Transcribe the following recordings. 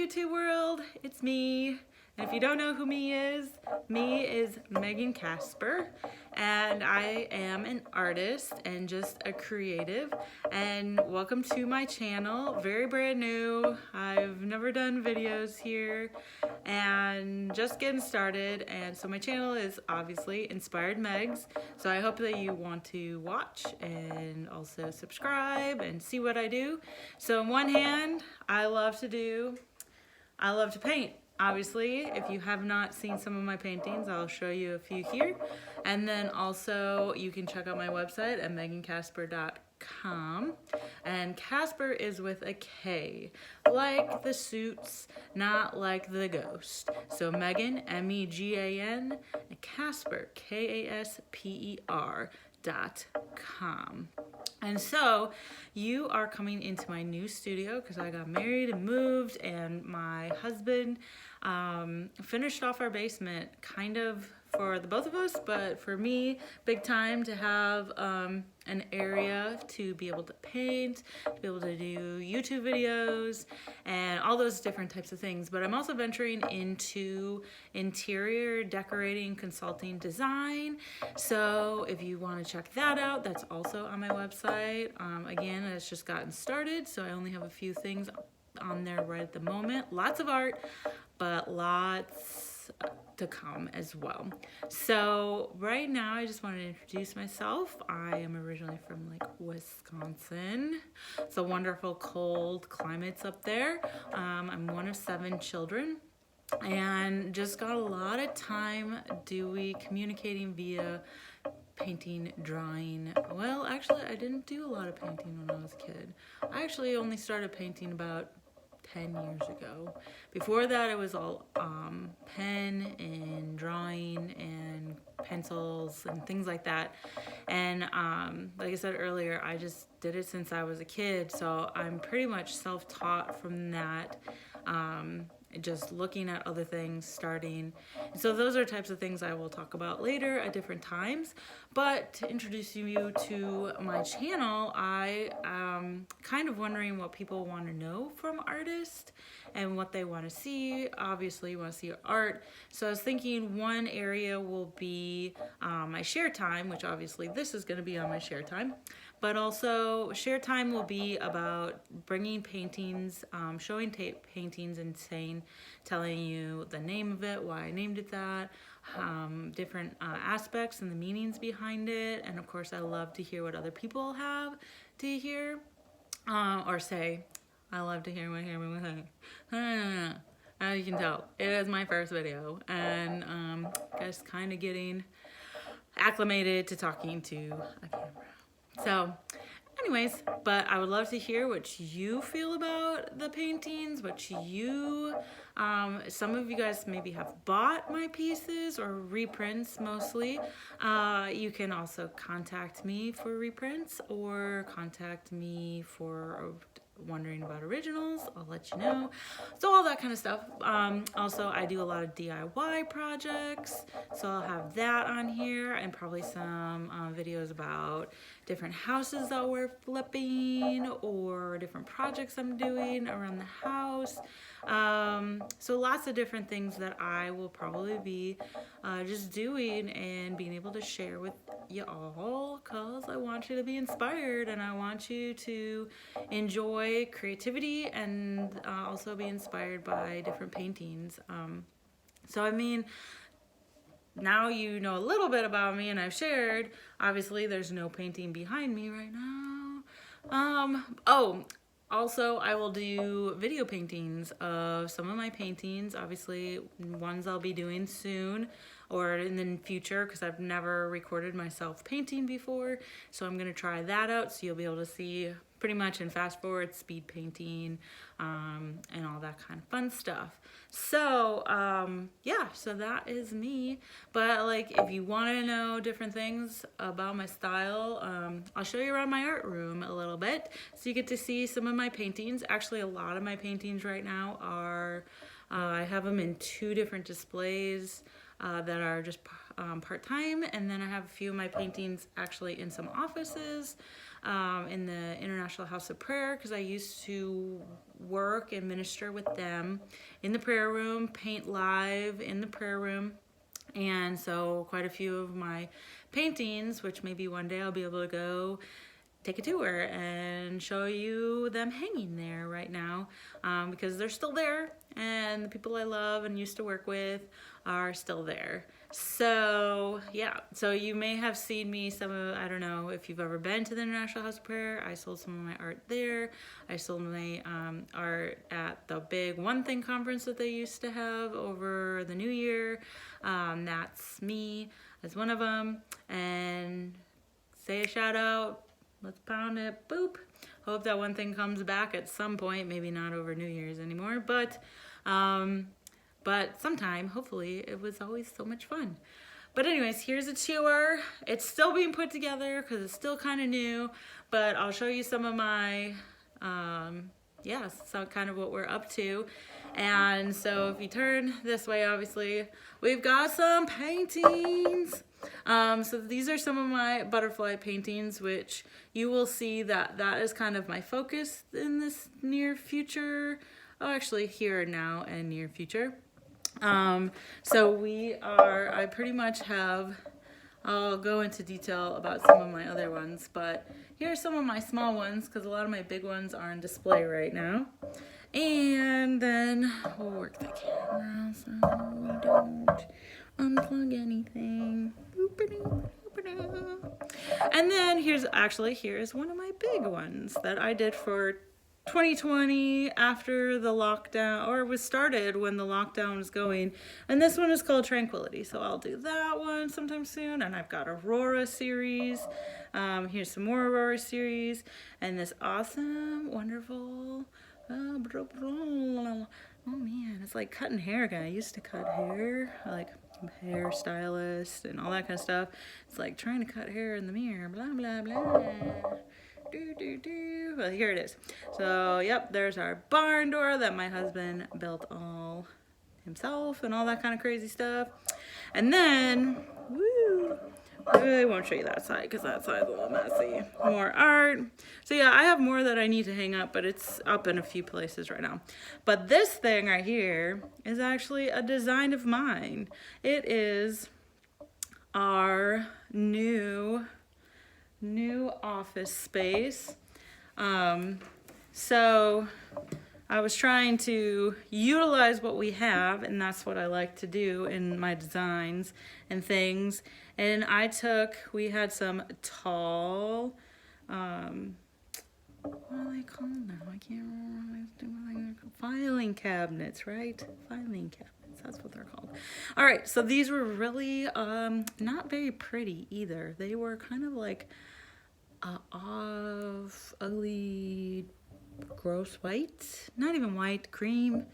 YouTube world, it's me. And if you don't know who me is Megan Casper, and I am an artist and just a creative. And welcome to my channel, very brand new. I've never done videos here and just getting started. And so my channel is obviously Inspired Megs. So I hope that you want to watch and also subscribe and see what I do. So on one hand, I love to paint. Obviously, if you have not seen some of my paintings, I'll show you a few here. And then also you can check out my website at megancasper.com. And Casper is with a K, like the Suits, not like the Ghost. So Megan, M-E-G-A-N, and Casper, Kasper.com. And so you are coming into my new studio because I got married and moved, and my husband finished off our basement kind of for the both of us, but for me, big time to have an area to be able to paint, to be able to do YouTube videos and all those different types of things. But I'm also venturing into interior decorating, consulting, design. So if you want to check that out, that's also on my website. Again, it's just gotten started, so I only have a few things on there right at the moment. Lots of art, but lots to come as well. So right now I just wanted to introduce myself. I am originally from Wisconsin. It's a wonderful cold climates up there. I'm one of 7 children and just got a lot of time communicating via painting, drawing. Well, actually I didn't do a lot of painting when I was a kid. I actually only started painting about 10 years ago. Before that, it was all pen and drawing and pencils and things like that. And like I said earlier, I just did it since I was a kid. So I'm pretty much self-taught from that. Just looking at other things, starting. So those are types of things I will talk about later at different times. But to introduce you to my channel, I am kind of wondering what people want to know from artists and what they want to see. Obviously, you want to see art. So I was thinking one area will be my share time, which obviously this is going to be on my share time. But also share time will be about bringing paintings, showing paintings and telling you the name of it, why I named it that, different aspects and the meanings behind it. And of course, I love to hear what other people have to hear or say. I love to hear what everyone say. As you can tell, it is my first video, and just kind of getting acclimated to talking to a camera. So anyways, but I would love to hear what you feel about the paintings, what you, some of you guys maybe have bought my pieces or reprints mostly. You can also contact me for reprints or contact me for wondering about originals. I'll let you know. So all that kind of stuff. Also, I do a lot of DIY projects, so I'll have that on here, and probably some videos about different houses that we're flipping or different projects I'm doing around the house. So lots of different things that I will probably be just doing and being able to share with you all, because I want you to be inspired and I want you to enjoy creativity and also be inspired by different paintings. So I mean, now you know a little bit about me and I've shared. Obviously there's no painting behind me right now. Also, I will do video paintings of some of my paintings, obviously ones I'll be doing soon or in the future, because I've never recorded myself painting before. So I'm going to try that out, so you'll be able to see pretty much in fast forward, speed painting, and all that kind of fun stuff. So yeah, so that is me. But if you want to know different things about my style, I'll show you around my art room a little bit, so you get to see some of my paintings. Actually, a lot of my paintings right now are I have them in 2 different displays that are just part-time, and then I have a few of my paintings actually in some offices. in the International House of Prayer, because I used to work and minister with them in the prayer room, paint live in the prayer room. And so quite a few of my paintings, which maybe one day I'll be able to go take a tour and show you them hanging there right now, because they're still there and the people I love and used to work with are still there. So yeah, so you may have seen me I don't know if you've ever been to the International House of Prayer. I sold some of my art there. I sold my art at the big One Thing conference that they used to have over the New Year. That's me as one of them. And say a shout out. Let's pound it. Boop. Hope that One Thing comes back at some point. Maybe not over New Year's anymore, but sometime, hopefully. It was always so much fun. But anyways, here's a tour. It's still being put together because it's still kind of new, but I'll show you some of my, so kind of what we're up to. And so if you turn this way, obviously, we've got some paintings. So these are some of my butterfly paintings, which you will see that is kind of my focus in this near future. Oh, actually here now and near future. So I pretty much I'll go into detail about some of my other ones, but here are some of my small ones because a lot of my big ones are on display right now. And then we'll work the camera so we don't unplug anything. And then here's one of my big ones that I did for 2020 after the lockdown, or was started when the lockdown was going. And this one is called Tranquility. So I'll do that one sometime soon. And I've got Aurora series. Here's some more Aurora series. And this awesome, wonderful, oh man, it's like cutting hair again. I used to cut hair, like hairstylist and all that kind of stuff. It's like trying to cut hair in the mirror, blah, blah, blah. Well, here it is. So, yep, there's our barn door that my husband built all himself and all that kind of crazy stuff. And then, I won't show you that side because that side's a little messy. More art. So yeah, I have more that I need to hang up, but it's up in a few places right now. But this thing right here is actually a design of mine. It is our new office space. So I was trying to utilize what we have, and that's what I like to do in my designs and things. And we had some tall, what are they called now? I can't remember. Filing cabinets, right? Filing cabinets, that's what they're called. All right, so these were really not very pretty either. They were kind of like ugly, gross white, not even white, cream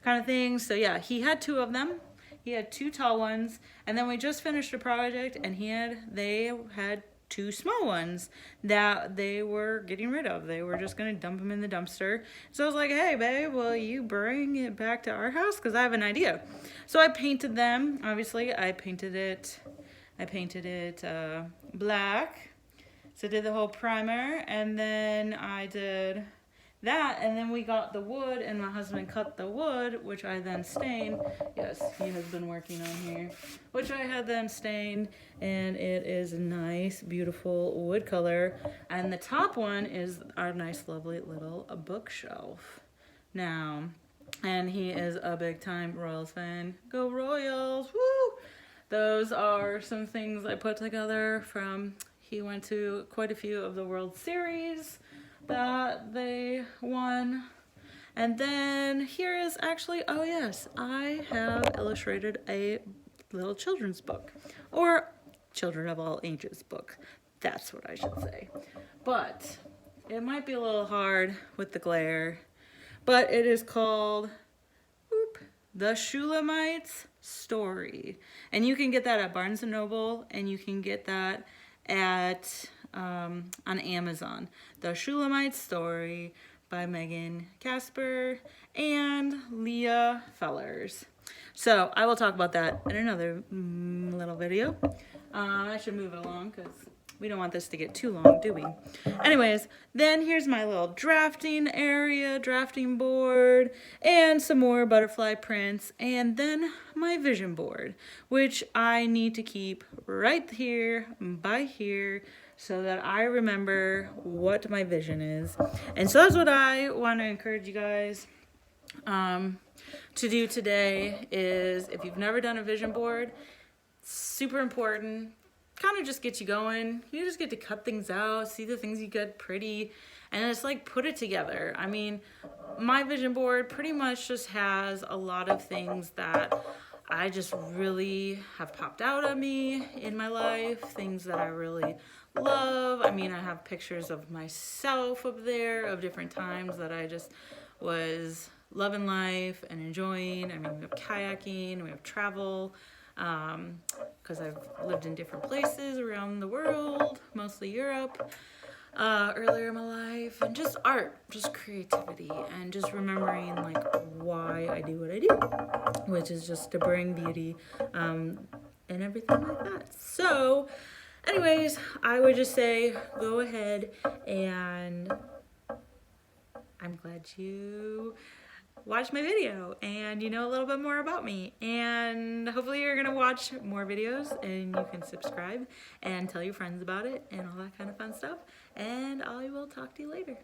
kind of thing. So yeah, he had two of them. He had two tall ones, and then we just finished a project, and they had two small ones that they were getting rid of. They were just gonna dump them in the dumpster. So I was like, hey babe, will you bring it back to our house? Because I have an idea. So I painted them. Obviously, I painted it black. So I did the whole primer, and then I did that, and then we got the wood, and my husband cut the wood, which I then stained. Yes, he has been working on here, which I had then stained, and it is a nice, beautiful wood color. And the top one is our nice, lovely little bookshelf. Now, and he is a big time Royals fan. Go Royals, woo! Those are some things I put together from, he went to quite a few of the World Series that they won. And then here is actually, oh yes, I have illustrated a little children's book, or children of all ages book. That's what I should say. But it might be a little hard with the glare, but it is called The Shulamites Story. And you can get that at Barnes & Noble, and you can get that at on Amazon. The Shulamite Story by Megan Casper and Leah Fellers. So I will talk about that in another little video. I should move it along because we don't want this to get too long, do we? Anyways, then here's my little drafting area, drafting board, and some more butterfly prints, and then my vision board, which I need to keep right here by here so that I remember what my vision is. And so that's what I want to encourage you guys to do today. Is if you've never done a vision board, super important, kind of just get you going. You just get to cut things out, see the things you get pretty, and it's like put it together. I mean, my vision board pretty much just has a lot of things that I just really have popped out at me in my life, things that I really love. I mean, I have pictures of myself up there of different times that I just was loving life and enjoying. I mean, we have kayaking, we have travel, because I've lived in different places around the world, mostly Europe, earlier in my life, and just art, just creativity, and just remembering like why I do what I do, which is just to bring beauty, and everything like that. So anyways, I would just say go ahead, and I'm glad you watch my video and you know a little bit more about me, and hopefully you're gonna watch more videos and you can subscribe and tell your friends about it and all that kind of fun stuff, and I will talk to you later.